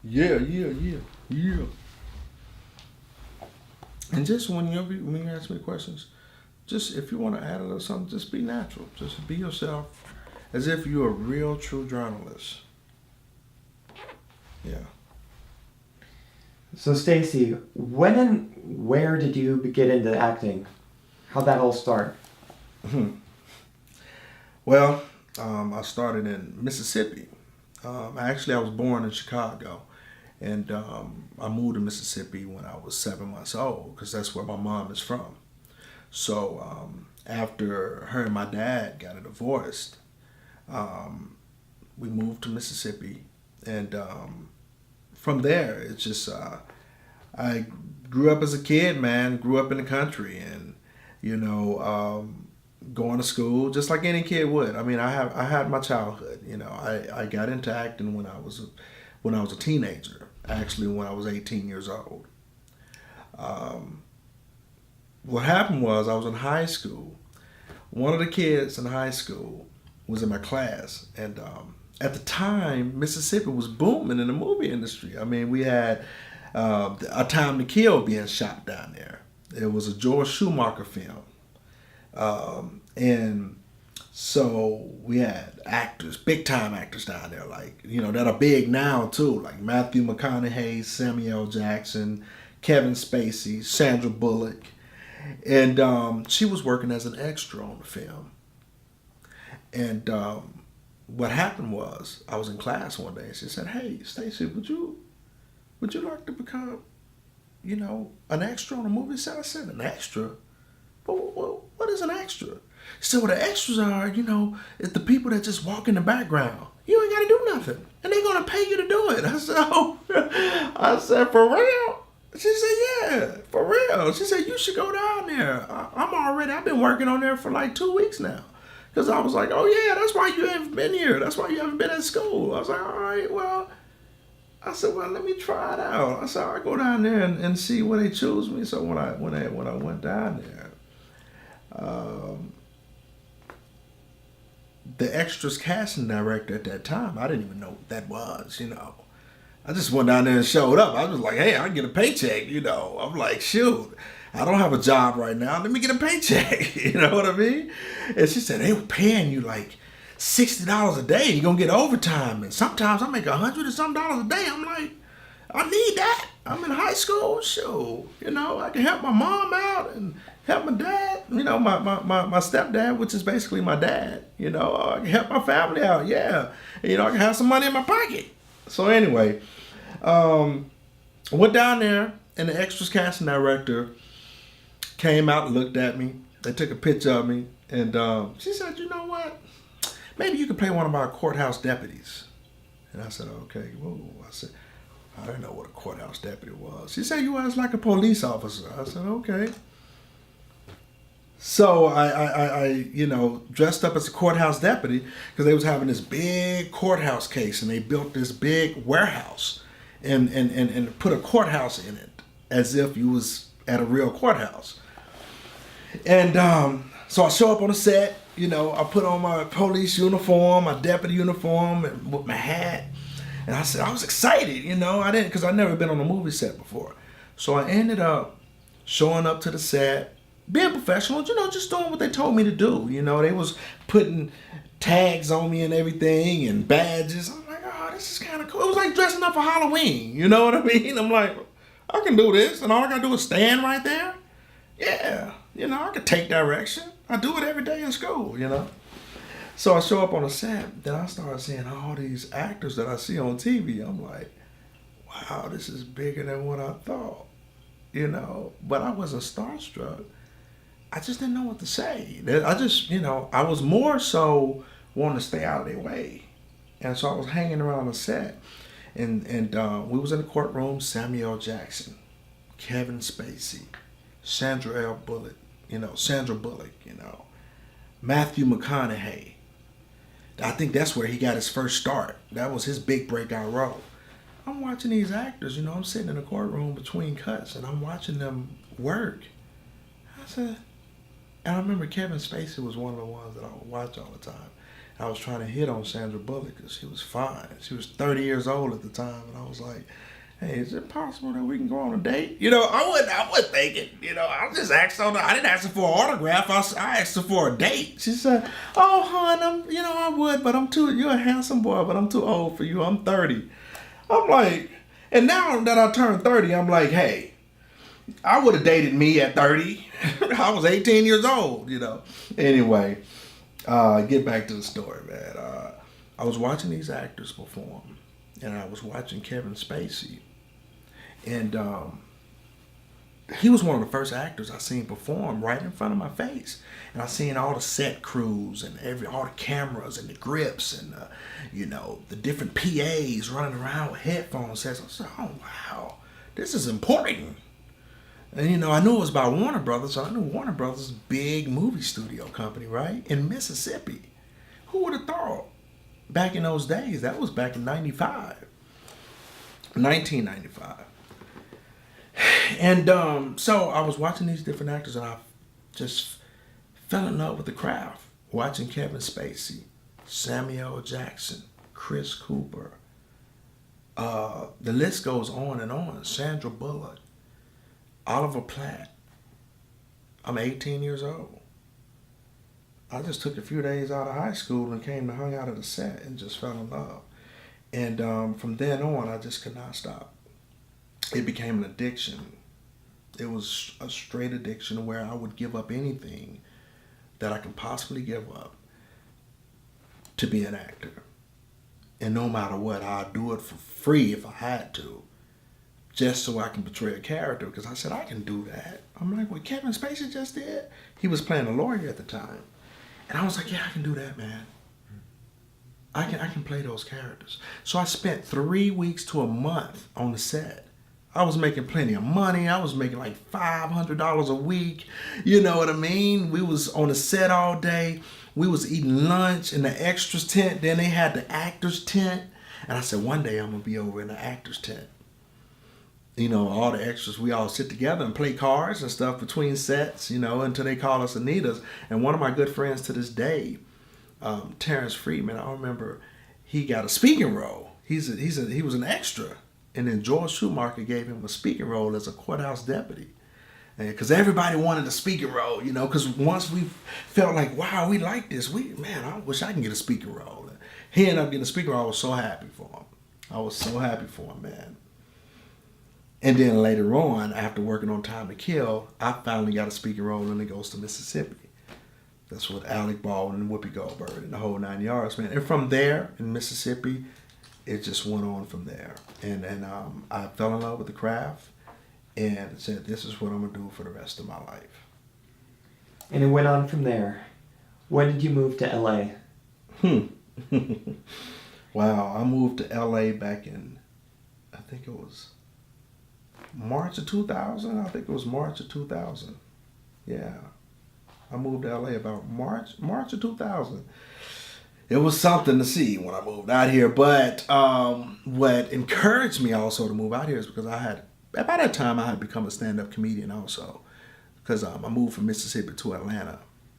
Yeah, yeah, yeah, yeah. And just when you ask me questions, just if you want to add a little something, just be natural. Just be yourself, as if you're a real, true journalist. Yeah. So, Stacy, when and where did you get into acting? How'd that all start? Well, I started in Mississippi. Actually, I was born in Chicago, and I moved to Mississippi when I was 7 months old because that's where my mom is from. So after her and my dad got a divorce, um, we moved to Mississippi, and from there, it's just I grew up as a kid, man. Grew up in the country, and you know, going to school just like any kid would. I mean, I had my childhood. You know, I got into acting when I was a teenager. Actually, when I was 18 years old. Um, what happened was I was in high school. One of the kids in high school was in my class, and at the time, Mississippi was booming in the movie industry. I mean, we had A Time to Kill being shot down there. It was a George Schumacher film, and so we had actors, big time actors down there, like that are big now too, like Matthew McConaughey, Samuel Jackson, Kevin Spacey, Sandra Bullock, and she was working as an extra on the film. And what happened was I was in class one day, and she said, "Hey, Stacy, would you like to become an extra on a movie set?" I said, "An extra? But what is an extra?" She said, "Well, the extras are, it's the people that just walk in the background. You ain't got to do nothing, and they're gonna pay you to do it." I said, "Oh," I said, "For real?" She said, "Yeah, for real." She said, "You should go down there. I've been working on there for like 2 weeks now." Because I was like, "Oh, yeah, that's why you haven't been here. That's why you haven't been at school." I was like, "All right, well," I said, "Well, let me try it out." I said, "I'll go down there and see where they choose me." So when I went down there, um, the extras casting director at that time, I didn't even know what that was. I just went down there and showed up. I was like, "Hey, I get a paycheck." I'm like, "Shoot, I don't have a job right now. Let me get a paycheck." You know what I mean? And she said, "They were paying you like $60 a day. You're gonna get overtime. And sometimes I make $100 and some dollars a day." I'm like, "I need that. I'm in high school. Sure. I can help my mom out and help my dad. My stepdad, which is basically my dad. I can help my family out. Yeah. I can have some money in my pocket." So anyway, I went down there, and the extras casting director came out and looked at me. They took a picture of me, and she said, "You know what? Maybe you could play one of our courthouse deputies." And I said, "Okay." Whoa. I said, I didn't know what a courthouse deputy was. She said, "You was like a police officer." I said, "Okay." So I dressed up as a courthouse deputy because they was having this big courthouse case, and they built this big warehouse and put a courthouse in it as if you was at a real courthouse. And so I show up on the set. I put on my police uniform, my deputy uniform, and with my hat. And I said I was excited. I didn't because I'd never been on a movie set before. So I ended up showing up to the set, being professional. Just doing what they told me to do. They was putting tags on me and everything and badges. I'm like, "Oh, this is kind of cool." It was like dressing up for Halloween. You know what I mean? I'm like, "I can do this, and all I gotta do is stand right there." Yeah, I could take direction. I do it every day in school. So I show up on a set, then I start seeing all these actors that I see on TV. I'm like, "Wow, this is bigger than what I thought." But I wasn't starstruck. I just didn't know what to say. I just, I was more so wanting to stay out of their way. And so I was hanging around the set, and we was in the courtroom. Samuel Jackson, Kevin Spacey, Sandra Bullock, Matthew McConaughey. I think that's where he got his first start. That was his big breakout role. I'm watching these actors, I'm sitting in the courtroom between cuts, and I'm watching them work. I said, and I remember Kevin Spacey was one of the ones that I would watch all the time. I was trying to hit on Sandra Bullock because she was fine. She was 30 years old at the time, and I was like, "Hey, is it possible that we can go on a date?" I wasn't thinking. I just asked her. I didn't ask her for an autograph. I asked her for a date. She said, "Oh, hon, I would, but I'm too. You're a handsome boy, but I'm too old for you. I'm 30." I'm like, and now that I turned 30, I'm like, hey, I would have dated me at 30. I was 18 years old. Anyway, get back to the story, man. I was watching these actors perform, and I was watching Kevin Spacey, and he was one of the first actors I seen perform right in front of my face, and I seen all the set crews and all the cameras and the grips and the different PAs running around with headphones sets. I said, "Oh wow, this is important." And I knew it was by Warner Brothers, so I knew Warner Brothers is a big movie studio company, right? In Mississippi. Who would have thought? Back in those days, that was back in 1995. And so I was watching these different actors, and I just fell in love with the craft. Watching Kevin Spacey, Samuel L. Jackson, Chris Cooper. The list goes on and on. Sandra Bullock, Oliver Platt. I'm 18 years old. I just took a few days out of high school and came to hang out at a set and just fell in love. And from then on, I just could not stop. It became an addiction. It was a straight addiction where I would give up anything that I could possibly give up to be an actor. And no matter what, I'd do it for free if I had to, just so I can portray a character, because I said, I can do that. I'm like, what Kevin Spacey just did? He was playing a lawyer at the time. And I was like, yeah, I can do that, man. I can play those characters. So I spent 3 weeks to a month on the set. I was making plenty of money. I was making like $500 a week. You know what I mean? We was on the set all day. We was eating lunch in the extras tent. Then they had the actors tent. And I said, one day I'm going to be over in the actors tent. All the extras, we all sit together and play cards and stuff between sets, until they call us Anitas. And one of my good friends to this day, Terrence Friedman, I remember he got a speaking role. He was an extra. And then George Schumacher gave him a speaking role as a courthouse deputy. Because everybody wanted a speaking role, because once we felt like, wow, we like this. I wish I can get a speaking role. He ended up getting a speaking role. I was so happy for him. Man. And then later on, after working on Time to Kill, I finally got a speaking role in The Ghost of Mississippi. That's with Alec Baldwin and Whoopi Goldberg and the whole 9 yards, man. And from there, in Mississippi, it just went on from there. And I fell in love with the craft and said, this is what I'm going to do for the rest of my life. And it went on from there. When did you move to LA? Wow, I moved to LA back in, I think it was March of 2000. I think it was March of 2000. Yeah. I moved to LA about March of 2000. It was something to see when I moved out here. But what encouraged me also to move out here is because by that time I had become a stand-up comedian also. Because I moved from Mississippi to Atlanta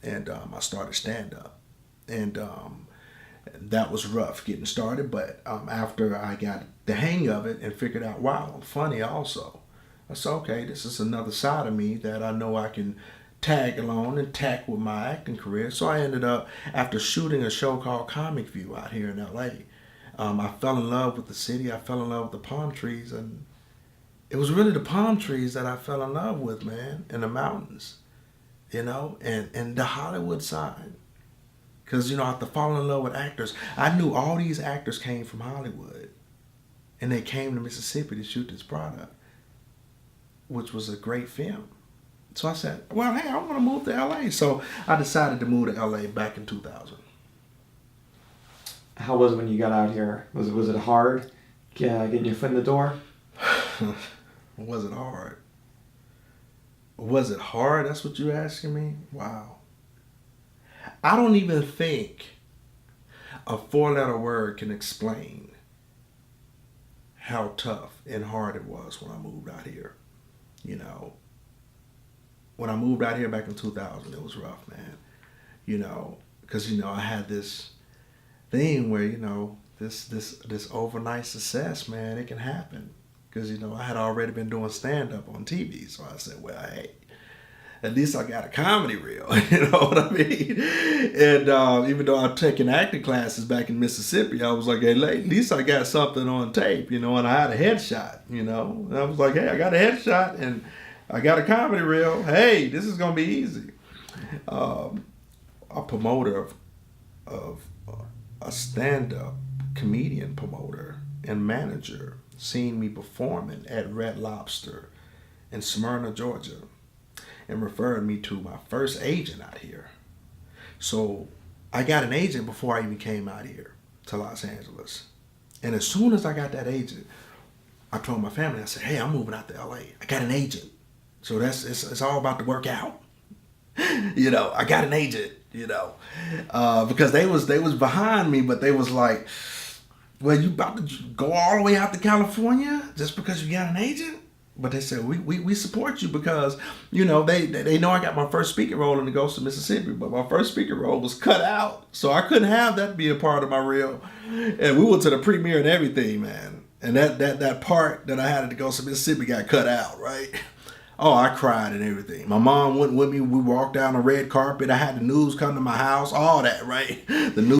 and I started stand-up. And that was rough getting started. But after I got the hang of it and figured out, wow, I'm funny also. I said, okay, this is another side of me that I know I can tag along and tack with my acting career. So I ended up, after shooting a show called Comic View out here in LA, I fell in love with the city. I fell in love with the palm trees. And it was really the palm trees that I fell in love with, man, and the mountains, and the Hollywood side. Because, after falling in love with actors, I knew all these actors came from Hollywood. And they came to Mississippi to shoot this product, which was a great film. So I said, well, hey, I want to move to LA. So I decided to move to LA back in 2000. How was it when you got out here? Was it hard getting your foot in the door? Was it hard? Was it hard? That's what you're asking me? Wow. I don't even think a 4-letter word can explain how tough and hard it was when I moved out here. When I moved out here back in 2000, it was rough, man. Because, I had this thing where, this overnight success, man, it can happen. Because, I had already been doing stand-up on TV. So I said, well, hey, at least I got a comedy reel. You know what I mean? And even though I'm taking acting classes back in Mississippi, I was like, hey, at least I got something on tape, and I had a headshot, And I was like, hey, I got a headshot and I got a comedy reel. Hey, this is going to be easy. A promoter of a stand-up comedian promoter and manager seen me performing at Red Lobster in Smyrna, Georgia, and referred me to my first agent out here. So I got an agent before I even came out here to Los Angeles. And as soon as I got that agent, I told my family, I said, hey, I'm moving out to LA. I got an agent. So it's all about to work out. I got an agent, because they was behind me, but they was like, well, you about to go all the way out to California just because you got an agent? But they said, we support you because, they know I got my first speaking role in The Ghost of Mississippi, but my first speaking role was cut out. So I couldn't have that be a part of my reel. And we went to the premiere and everything, man. And that part that I had at The Ghost of Mississippi got cut out, right? Oh, I cried and everything. My mom went with me. We walked down the red carpet. I had the news come to my house, all that, right? The news